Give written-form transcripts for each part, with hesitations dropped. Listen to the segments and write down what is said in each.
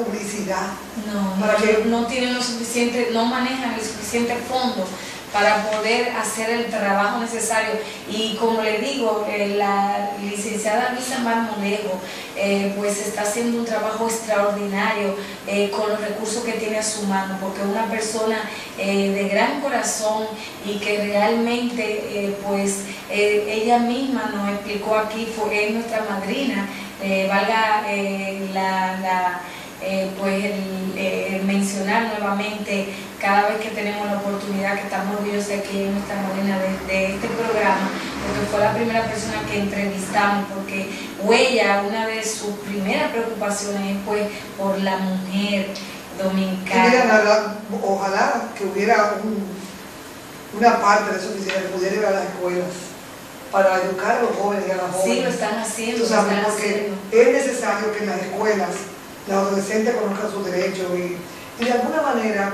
publicidad. No, no tienen lo suficiente, no manejan el suficiente fondo para poder hacer el trabajo necesario. Y como le digo, la licenciada Luisa Marmolejo pues está haciendo un trabajo extraordinario con los recursos que tiene a su mano, porque es una persona de gran corazón y que realmente pues ella misma nos explicó aquí, es nuestra madrina, valga pues el mencionar nuevamente cada vez que tenemos la oportunidad, que estamos orgullosos de que ella es nuestra madrina de este programa, porque fue la primera persona que entrevistamos, porque Huella, una de sus primeras preocupaciones es pues por la mujer dominicana. Ojalá que hubiera una parte de esa oficina que pudiera ir a las escuelas para educar a los jóvenes y a las jóvenes. Sí, lo están haciendo. Tú sabes, porque es necesario que en las escuelas los adolescentes conozcan sus derechos y de alguna manera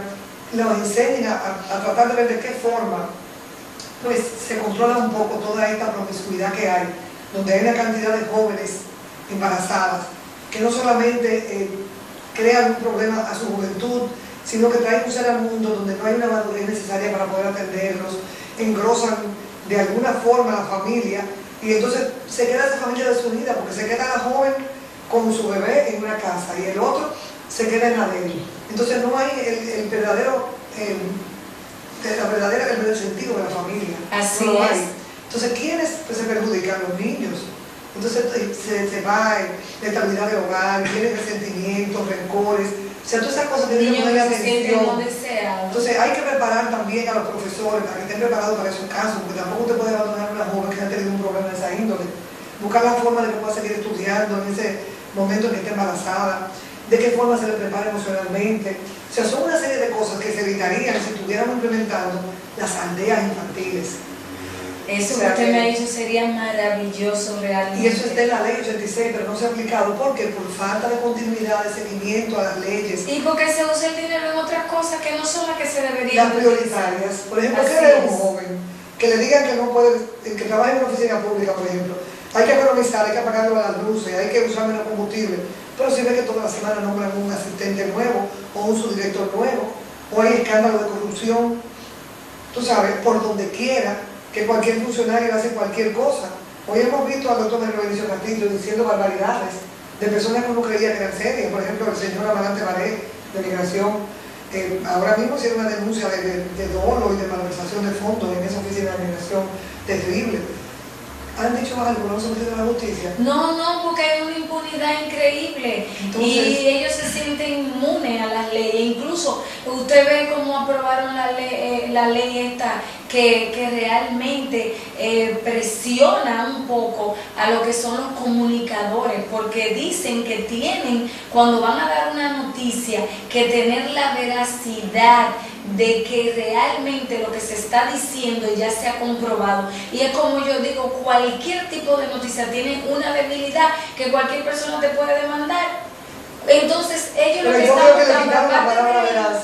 los enseñen a tratar de ver de qué forma pues se controla un poco toda esta promiscuidad que hay, donde hay una cantidad de jóvenes embarazadas que no solamente crean un problema a su juventud, sino que traen un ser al mundo donde no hay una madurez necesaria para poder atenderlos, engrosan de alguna forma la familia y entonces se queda esa familia desunida porque se queda la joven con su bebé en una casa y el otro se queda en la de él. Entonces no hay el verdadero sentido de la familia. Así no es. hay. Entonces, ¿quiénes se perjudican? Los niños. Entonces se va la estabilidad del hogar, vienen resentimientos, rencores, o sea, todas esas cosas tienen que ponerle atención. Entonces hay que preparar también a los profesores para que estén preparados para esos casos, porque tampoco usted puede abandonar a una joven que ha tenido un problema de esa índole. Buscar la forma de que pueda seguir estudiando en ese momento en que esté embarazada, de qué forma se le prepara emocionalmente. O sea, son una serie de cosas que se evitarían si estuviéramos implementando las aldeas infantiles. Eso que usted me ha dicho sería maravilloso realmente. Y eso está en la ley 86, pero no se ha aplicado. ¿Por qué? Por falta de continuidad, de seguimiento a las leyes. Y porque se usa el dinero en otras cosas que no son las que se deberían las prioritarias. Por ejemplo, ¿qué le un joven? Que le digan que no puede, que trabaja en una oficina pública, por ejemplo. Hay que economizar, hay que apagarlo a las luces, hay que usar menos combustible. Pero si ve que toda la semana nombran un asistente nuevo o un subdirector nuevo, o hay escándalo de corrupción, tú sabes, por donde quiera, que cualquier funcionario hace cualquier cosa. Hoy hemos visto al doctor Manuel Benicio Castillo diciendo barbaridades de personas que uno creía que eran serias. Por ejemplo, el señor Amarante Baré, de Migración, ahora mismo hicieron una denuncia de dolo y de malversación de fondos en esa oficina de migración terrible. ¿Han dicho algo? ¿No se metido en la justicia? No, porque hay una impunidad increíble. Entonces, y ellos se sienten inmunes a las leyes. Incluso usted ve cómo aprobaron la ley esta que realmente presiona un poco a lo que son los comunicadores, porque dicen que tienen, cuando van a dar una noticia, que tener la veracidad de que realmente lo que se está diciendo ya se ha comprobado. Y es como yo digo, cualquier tipo de noticia tiene una debilidad que cualquier persona te puede demandar. Entonces ellos lo que están buscando, le quitaron la palabra veraz.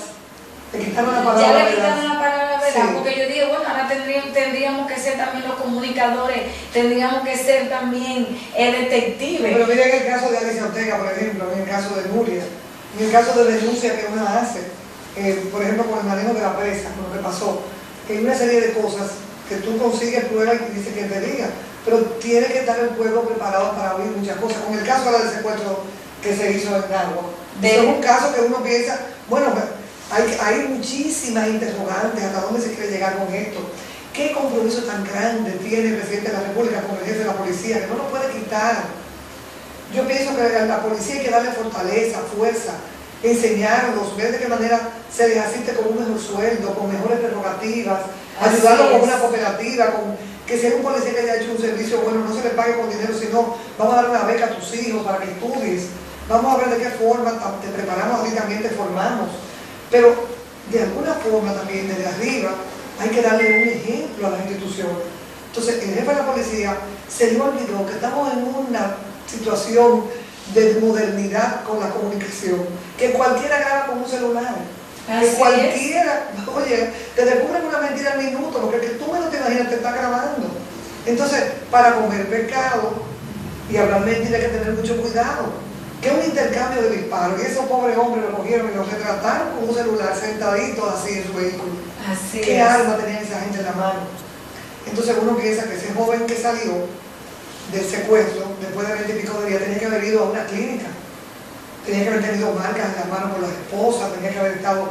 Le quitaron la palabra ya le veraz. quitaron la palabra veraz, sí. Porque yo digo, bueno, ahora tendríamos que ser también los comunicadores, tendríamos que ser también detectives. Pero miren el caso de Alicia Ortega, por ejemplo, en el caso de Nuria, en el caso de denuncia que una hace, por ejemplo, con el manejo de la presa, con lo que pasó, hay una serie de cosas que tú consigues pruebas y dices que te diga, pero tiene que estar el pueblo preparado para oír muchas cosas. Con el caso del secuestro que se hizo en Nagua, es un caso que uno piensa, bueno, hay muchísimas interrogantes hasta dónde se quiere llegar con esto. ¿Qué compromiso tan grande tiene el presidente de la República con el jefe de la policía que no lo puede quitar? Yo pienso que a la policía hay que darle fortaleza, fuerza, enseñarlos, ver de qué manera se les asiste con un mejor sueldo, con mejores prerrogativas, ayudarlos con una cooperativa, con que si hay un policía que haya hecho un servicio bueno, no se le pague con dinero, sino vamos a dar una beca a tus hijos para que estudies, vamos a ver de qué forma te preparamos, a ti también te formamos, pero de alguna forma también desde arriba hay que darle un ejemplo a las instituciones. Entonces el jefe de la policía se le olvidó que estamos en una situación de modernidad con la comunicación, que cualquiera graba con un celular, que cualquiera, oye, te descubren una mentira al minuto, porque el que tú menos te imaginas te está grabando. Entonces, para comer pecado y hablar mentira hay que tener mucho cuidado, que es un intercambio de disparos. Y esos pobres hombres lo cogieron y lo retrataron con un celular sentadito así en su vehículo. Así ¿Qué es. arma tenía esa gente en la mano? Entonces uno piensa que ese joven que salió del secuestro, después de 20 y pico de días, tenía que haber ido a una clínica. Tenía que haber tenido marcas en las manos por la esposa, tenía que haber estado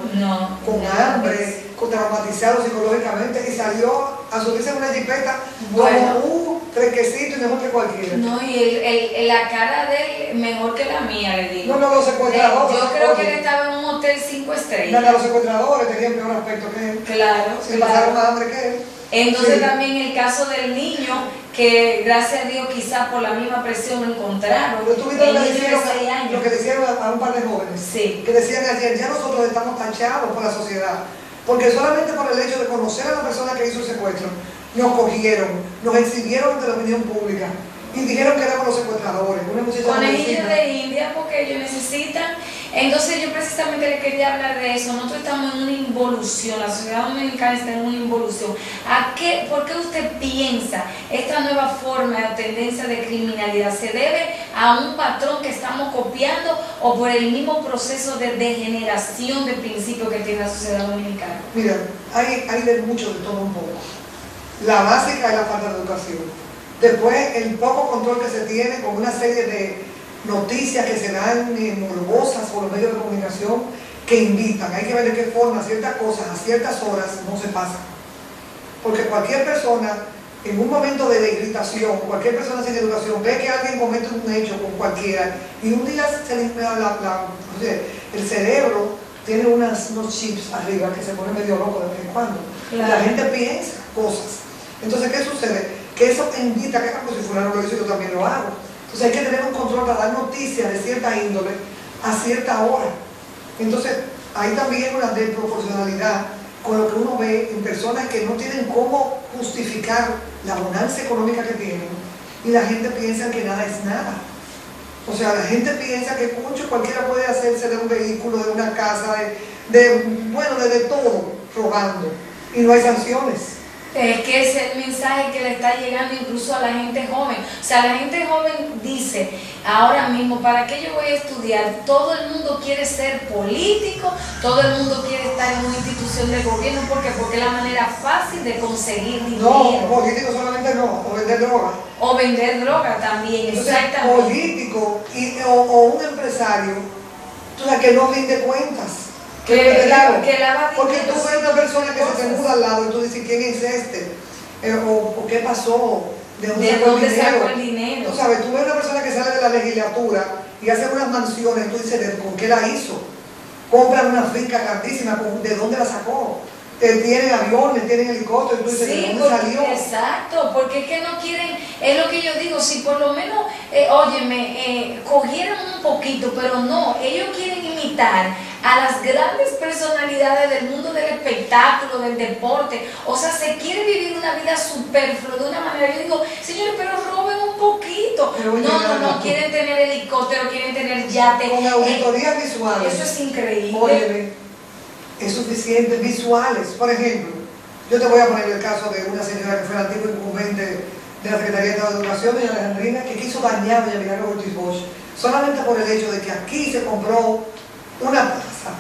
con hambre, traumatizado psicológicamente, y salió a subirse en una jipeta como un fresquecito y mejor que cualquiera. No, y la cara de él mejor que la mía, le digo. No, los secuestradores. Yo creo que él estaba en un hotel 5 estrellas. No, los secuestradores tenían peor aspecto que él. Claro. Se pasaron más hambre que él. Entonces sí. También el caso del niño, que gracias a Dios quizás por la misma presión lo encontraron. Pero tú viste el niño de 6 años. Lo que decían a un par de jóvenes. Sí. Que decían ayer, ya nosotros estamos tachados por la sociedad. Porque solamente por el hecho de conocer a la persona que hizo el secuestro, nos cogieron, nos exhibieron ante la opinión pública y dijeron que éramos los secuestradores. Conejillos de India, porque ellos necesitan. Entonces yo precisamente le quería hablar de eso. Nosotros estamos en una involución, la sociedad dominicana está en una involución. ¿Por qué usted piensa esta nueva forma o tendencia de criminalidad se debe a un patrón que estamos copiando o por el mismo proceso de degeneración de principios que tiene la sociedad dominicana? Mira, hay de mucho de todo un poco. La básica es la falta de educación. Después, el poco control que se tiene con una serie de noticias que se dan morbosas por los medios de comunicación que invitan. Hay que ver de qué forma ciertas cosas a ciertas horas no se pasan. Porque cualquier persona, en un momento de irritación, cualquier persona sin educación, ve que alguien comete un hecho con cualquiera y un día el cerebro tiene unos chips arriba que se pone medio loco de vez en cuando. Claro. La gente piensa cosas. Entonces, ¿qué sucede? Que eso invita a que, pues si fulano lo hizo, yo también lo hago. Entonces hay que tener un control para dar noticias de cierta índole a cierta hora. Entonces hay también una desproporcionalidad con lo que uno ve en personas que no tienen cómo justificar la bonanza económica que tienen y la gente piensa que nada es nada. O sea, la gente piensa que mucho cualquiera puede hacerse de un vehículo, de una casa, de todo, robando, y no hay sanciones. Es que es el mensaje que le está llegando incluso a la gente joven. O sea, la gente joven dice, ahora mismo, ¿para qué yo voy a estudiar? Todo el mundo quiere ser político, todo el mundo quiere estar en una institución de gobierno. ¿Por qué? Porque es la manera fácil de conseguir dinero. No, político solamente no, o vender droga. O vender droga también, entonces, exactamente. Político o un empresario, tú sabes que no rinde cuentas. Porque tú ves una persona que se te muda al lado y tú dices, ¿quién es este? ¿O qué pasó? ¿De dónde sacó el dinero? Tú sabes, tú ves una persona que sale de la legislatura y hace unas mansiones y tú dices, ¿con qué la hizo? Compran una finca grandísima, ¿de dónde la sacó? Tienen aviones, tienen helicópteros, y tú dices, sí, ¿de dónde salió? Exacto, porque es que no quieren, es lo que yo digo, si por lo menos, cogieron un poquito, pero no, ellos quieren imitar a las grandes personalidades del mundo del espectáculo, del deporte. O sea, se quiere vivir una vida superflua de una manera. Yo digo, señores, pero roben un poquito. No, quieren tener helicóptero, quieren tener yate. Con auditorías visuales. Eso es increíble. Óyeme, es suficiente, visuales. Por ejemplo, yo te voy a poner el caso de una señora que fue la antigua incumbente de la Secretaría de Educación, doña Alejandrina, que quiso dañar a doña Milagro Ortiz Bosch, solamente por el hecho de que aquí se compró una plaza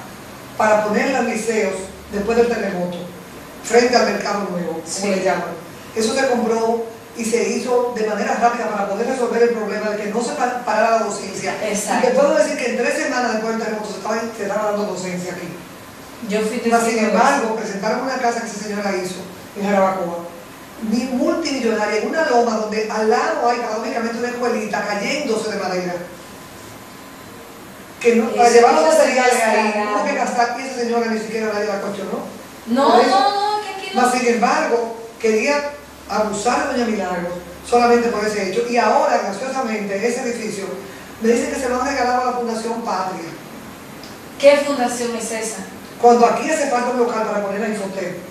para ponerla en liceos después del terremoto, frente al mercado nuevo, como le llaman. Eso se compró y se hizo de manera rápida para poder resolver el problema de que no se parara la docencia. Exacto. Y te puedo decir que en 3 semanas después del terremoto se estaba dando docencia aquí. Yo fui Sin embargo, presentaron una casa que esa señora hizo en Jarabacoa, multimillonaria, en una loma donde al lado hay paradójicamente una escuelita cayéndose de madera. Que no, para llevar los materiales ahí, tuvo que gastar, y esa señora ni siquiera nadie la cuestionó. No, que aquí no. Sin embargo, quería abusar de doña Milagros solamente por ese hecho. Y ahora, graciosamente, ese edificio, me dicen que se lo han regalado a la Fundación Patria. ¿Qué fundación es esa? Cuando aquí hace falta un local para poner la Infotep.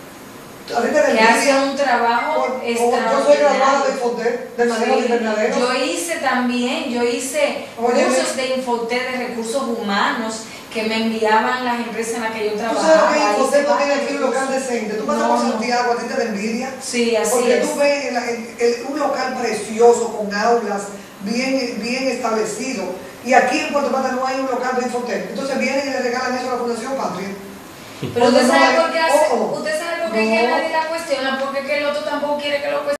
Que hace un trabajo extraordinario. Yo soy graduada de Infotep, de manejo de invernadero. Yo hice cursos de Infotep de recursos humanos que me enviaban las empresas en las que yo trabajaba. ¿Tú sabes que Infotep no tiene aquí un local decente? Tú pasas por Santiago, a ti te da envidia. Sí, así porque es. Tú ves un local precioso, con aulas, bien establecido, y aquí en Puerto Plata no hay un local de Infotec. Entonces vienen y le regalan eso a la Fundación Patria. Pero usted sabe por qué Ojo. usted sabe por qué que nadie la cuestiona, porque que el otro tampoco quiere que lo cuestione.